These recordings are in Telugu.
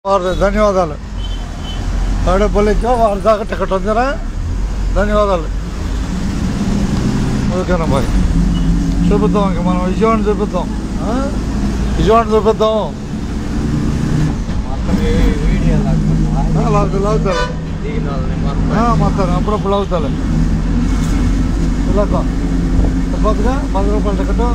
ధన్యవాదాలు. తాడేపల్లికి వారి దాకా టికెట్ ఉందిరా. ధన్యవాదాలు. ఓకేనా బాయ్. చూపిద్దాం, ఇంక మనం విజయవాడ చూపిద్దాం. విజయవాడ చూపిద్దాం. లాగుతారు మొత్తం అప్పుడప్పుడు లాగుతారు. ఇలాగ తప్పదుగా 10 రూపాయల టికెట్.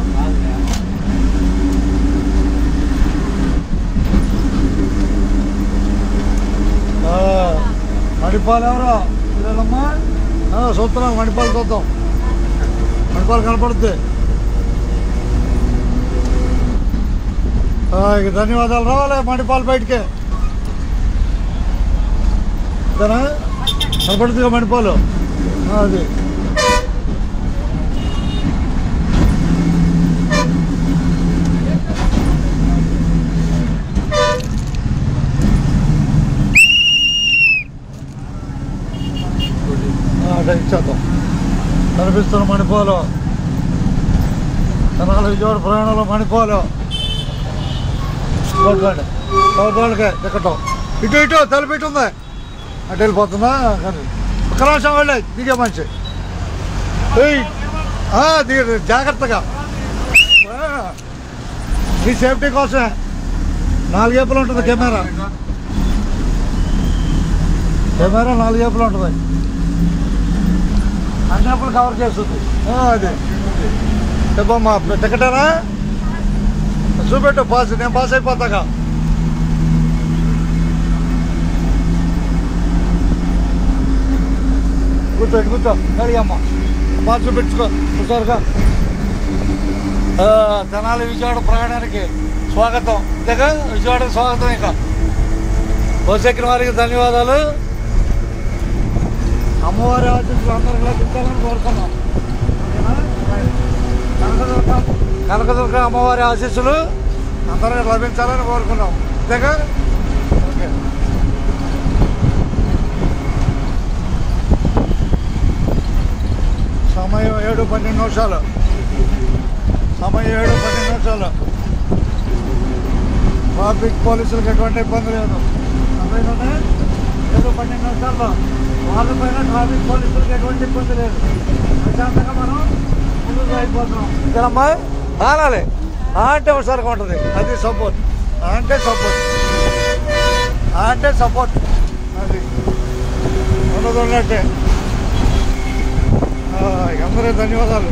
మణిపాల్ ఎవరో ఇదేనమ్మా. చూస్తున్నాం, మణిపాల్ చూద్దాం. మణిపాల్ కనపడుద్ది. ఇక ధన్యవాదాలు. రావాలి మణిపాల్ బయటికి. అంతేనా? కనపడుతుందిగా మణిపాలు. అది ఇచ్చేద్దాం. కనిపిస్తున్న మణిపాలు. తెనాలి విజయవాడ ప్రయాణంలో మణిపాలు. వాళ్ళకే టికెట్. ఇటు తలపెట్టి ఉంది. అటు వెళ్ళిపోతుందా? కానీ ఒక్క నిమిషం వెళ్ళే దిగే మనిషి దిగ జాగ్రత్తగా. మీ సేఫ్టీ కోసమే 4 ఏపులు ఉంటుంది కెమెరా. 4 ఏపులు ఉంటుంది. అన్నప్పుడు కవర్ చేస్తుంది. అది చెప్పమ్మా. టికెటేనా? చూపెట్టు. పాస్. నేను పాస్ అయిపోతాగా. కూర్చో అడిగమ్మా. పాస్ చూపించుకో చూసారుగా. తెనాలి విజయవాడ ప్రయాణానికి స్వాగతం. అంతేగా, విజయవాడకి స్వాగతం. ఇక బస్సు ఎక్కిన వారికి ధన్యవాదాలు. అమ్మవారి ఆశీస్సులు అందరికి లభించాలని కోరుతున్నాం. కనకదుర్గ అమ్మవారి ఆశీస్సులు అందరికి లభించాలని కోరుకున్నాం. అంతేగా. ఓకే. సమయం 7:12 నిమిషాలు. సమయం 7:12 నిమిషాలు. ట్రాఫిక్ పోలీసులకు ఎటువంటి ఇబ్బంది లేదు. 7:12 నిమిషాల్లో వాళ్ళపైన ట్రాఫిక్ పోలీసులకు ఎటువంటి ఇబ్బంది లేదు. ప్రశాంతంగా మనం ముందుకు అయిపోతున్నాం. ఇక్కడమ్మా ఆనాలి అంటే ఒకసారిగా ఉంటుంది. అది సపోర్ట్ అంటే సపోర్ట్ అది ఉన్నట్టే. అందరూ ధన్యవాదాలు.